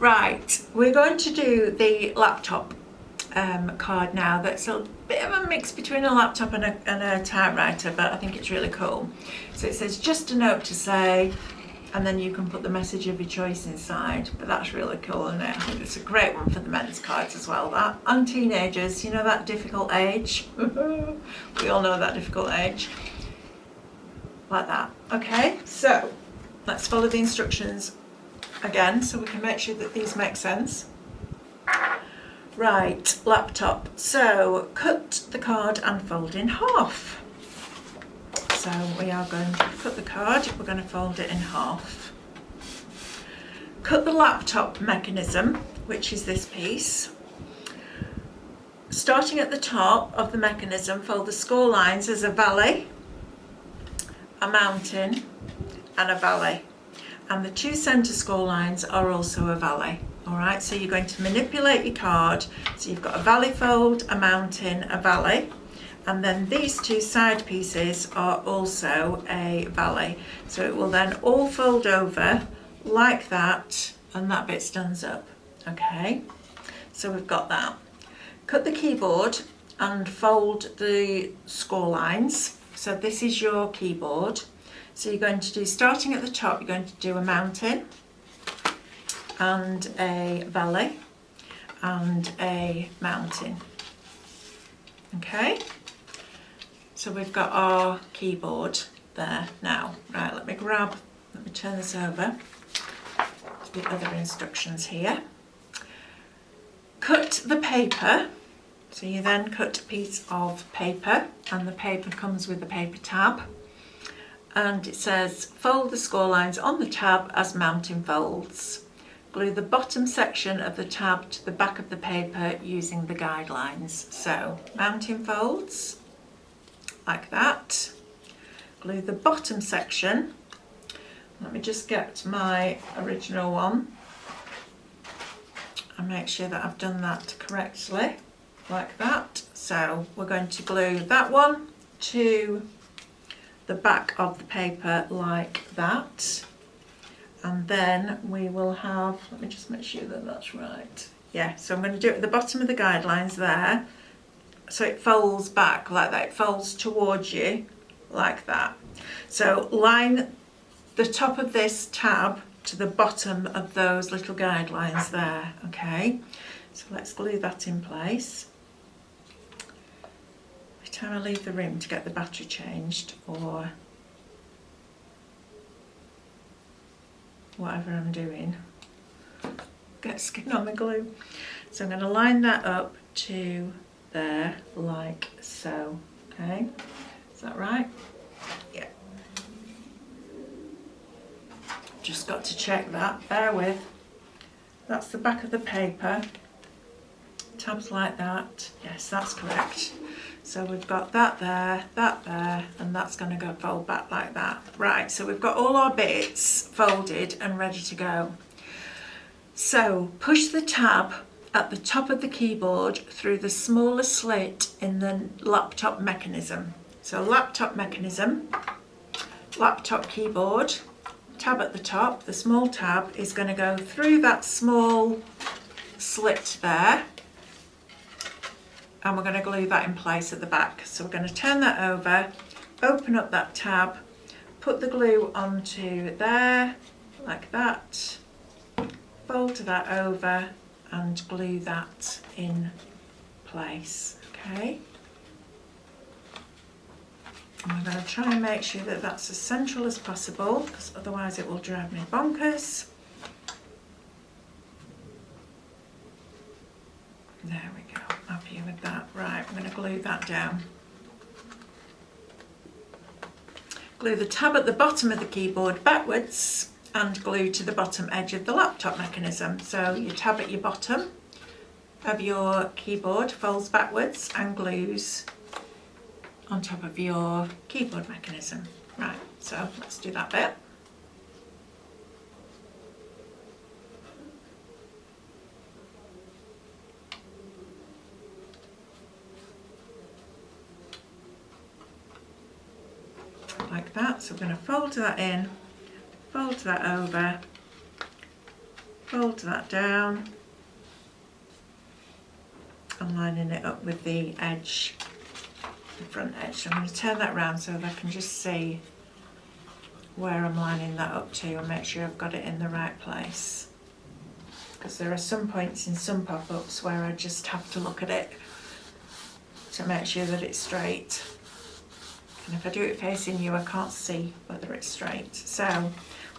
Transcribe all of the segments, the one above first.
Right, we're going to do the laptop card now. That's a bit of a mix between a laptop and a typewriter, but I think it's really cool. So it says just a note to say, and then you can put the message of your choice inside, but that's really cool, isn't it? I think it's a great one for the men's cards as well, that. And teenagers, you know, that difficult age. We all know that difficult age. Like that. Okay, so let's follow the instructions again so we can make sure that these make sense. Right, laptop. So cut the card and fold in half. So we are going to cut the card, we're going to fold it in half. Cut the laptop mechanism, which is this piece. Starting at the top of the mechanism, fold the score lines as a valley, a mountain and a valley. And the two centre score lines are also a valley. All right, so you're going to manipulate your card. So you've got a valley fold, a mountain, a valley. And then these two side pieces are also a valley. So it will then all fold over like that, and that bit stands up. Okay, so we've got that. Cut the keyboard and fold the score lines. So this is your keyboard. So you're going to do, starting at the top, you're going to do a mountain and a valley and a mountain. Okay, so we've got our keyboard there now. Right, let me turn this over to the other instructions here. Cut the paper. So you then cut a piece of paper, and the paper comes with a paper tab. And it says, fold the score lines on the tab as mountain folds. Glue the bottom section of the tab to the back of the paper using the guidelines. So, mountain folds, like that. Glue the bottom section. Let me just get my original one and make sure that I've done that correctly, like that. So, we're going to glue that one to the back of the paper like that, and then we will have, let me just make sure that that's right. Yeah, so I'm going to do it at the bottom of the guidelines there, so it folds back like that, it folds towards you like that. So line the top of this tab to the bottom of those little guidelines there. Okay, so let's glue that in place. Time I leave the room to get the battery changed or whatever I'm doing, get skin on the glue. So I'm going to line that up to there like so. Okay, is that right? Yeah. Just got to check that, bear with. That's the back of the paper. Tabs like that. Yes, that's correct. So we've got that there, and that's going to go fold back like that. Right, so we've got all our bits folded and ready to go. So push the tab at the top of the keyboard through the smaller slit in the laptop mechanism. So laptop mechanism, laptop keyboard, tab at the top, the small tab is going to go through that small slit there. And we're going to glue that in place at the back. So we're going to turn that over, open up that tab, put the glue onto there, like that, fold that over and glue that in place, okay? And we're going to try and make sure that that's as central as possible, because otherwise it will drive me bonkers. There we go, happy with that. Right, I'm going to glue that down. Glue the tab at the bottom of the keyboard backwards and glue to the bottom edge of the laptop mechanism. So your tab at your bottom of your keyboard folds backwards and glues on top of your keyboard mechanism. Right, so let's do that bit. Like that, so we're going to fold that in, fold that over, fold that down and lining it up with the edge, the front edge. So I'm going to turn that around so that I can just see where I'm lining that up to and make sure I've got it in the right place. Because there are some points in some pop-ups where I just have to look at it to make sure that it's straight. And if I do it facing you, I can't see whether it's straight. So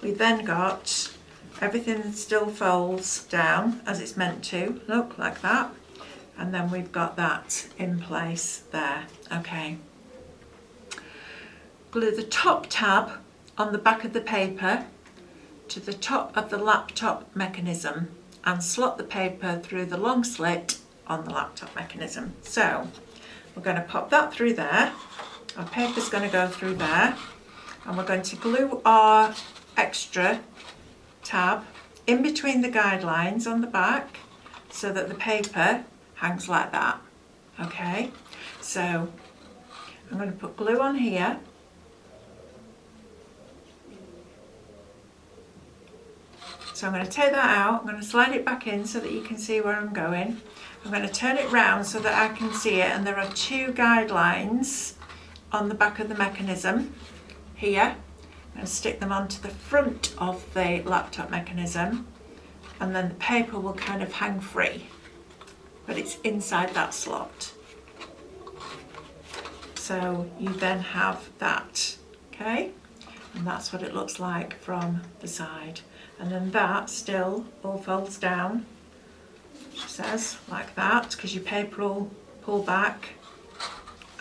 we then got everything that still folds down as it's meant to, look like that. And then we've got that in place there. Okay. Glue the top tab on the back of the paper to the top of the laptop mechanism and slot the paper through the long slit on the laptop mechanism. So we're going to pop that through there. Our paper's going to go through there, and we're going to glue our extra tab in between the guidelines on the back so that the paper hangs like that. Okay, so I'm going to put glue on here. So I'm going to take that out, I'm going to slide it back in so that you can see where I'm going. I'm going to turn it round so that I can see it, and there are two guidelines on the back of the mechanism here. I'm going to stick them onto the front of the laptop mechanism, and then the paper will kind of hang free, but it's inside that slot. So you then have that, okay? And that's what it looks like from the side. And then that still all folds down, she says, like that, because your paper will pull back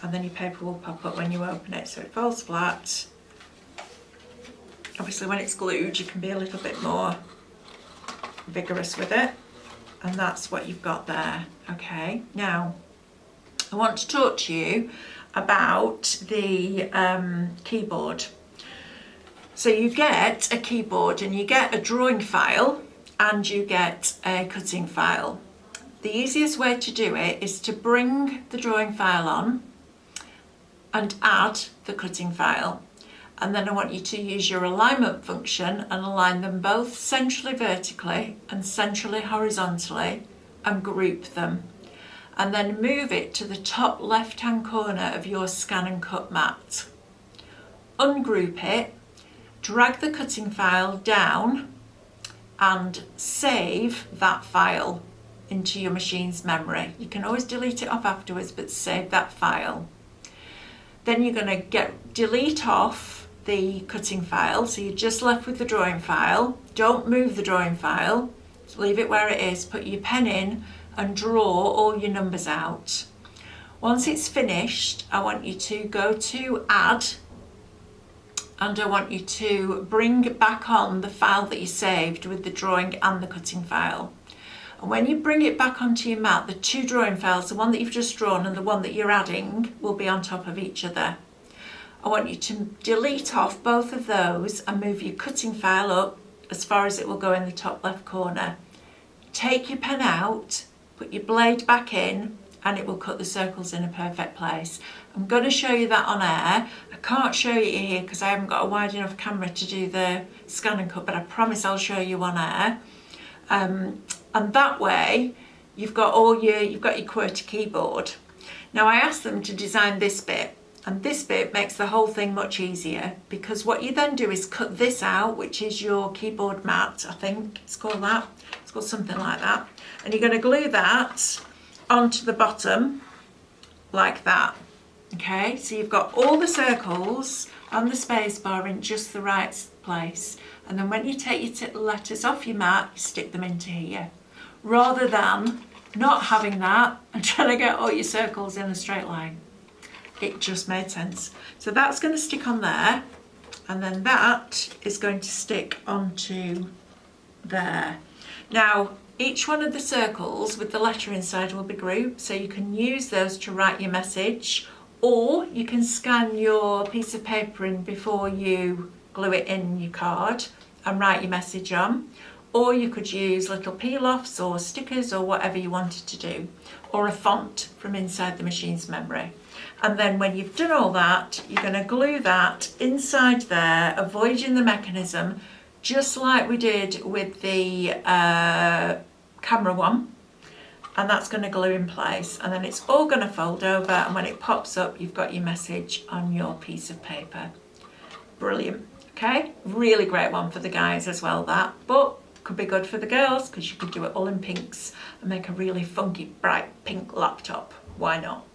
and then your paper will pop up when you open it, so it folds flat. Obviously when it's glued you can be a little bit more vigorous with it, and that's what you've got there. Okay, now I want to talk to you about the keyboard. So you get a keyboard and you get a drawing file and you get a cutting file. The easiest way to do it is to bring the drawing file on and add the cutting file. And then I want you to use your alignment function and align them both centrally vertically and centrally horizontally and group them. And then move it to the top left-hand corner of your scan and cut mat. Ungroup it, drag the cutting file down and save that file into your machine's memory. You can always delete it off afterwards, but save that file. Then you're going to delete off the cutting file, so you're just left with the drawing file. Don't move the drawing file, just leave it where it is, put your pen in and draw all your numbers out. Once it's finished, I want you to go to add, and I want you to bring back on the file that you saved with the drawing and the cutting file. And when you bring it back onto your mat, the two drawing files, the one that you've just drawn and the one that you're adding, will be on top of each other. I want you to delete off both of those and move your cutting file up as far as it will go in the top left corner. Take your pen out, put your blade back in, and it will cut the circles in a perfect place. I'm going to show you that on air. I can't show you here because I haven't got a wide enough camera to do the scan and cut, but I promise I'll show you on air. And that way you've got your QWERTY keyboard. Now I asked them to design this bit, and this bit makes the whole thing much easier, because what you then do is cut this out, which is your keyboard mat, I think it's called that. It's called something like that. And you're going to glue that onto the bottom like that. Okay, so you've got all the circles on the space bar in just the right place, and then when you take your letters off your mat, you stick them into here, rather than not having that and trying to get all your circles in a straight line. It just made sense. So that's going to stick on there, and then that is going to stick onto there. Now each one of the circles with the letter inside will be grouped, so you can use those to write your message, or you can scan your piece of paper in before you glue it in your card and write your message on, or you could use little peel-offs or stickers or whatever you wanted to do, or a font from inside the machine's memory. And then when you've done all that, you're going to glue that inside there, avoiding the mechanism, just like we did with the camera one, and that's going to glue in place, and then it's all going to fold over, and when it pops up you've got your message on your piece of paper. Brilliant. Okay, really great one for the guys as well, that, but could be good for the girls because you could do it all in pinks and make a really funky bright pink laptop. Why not?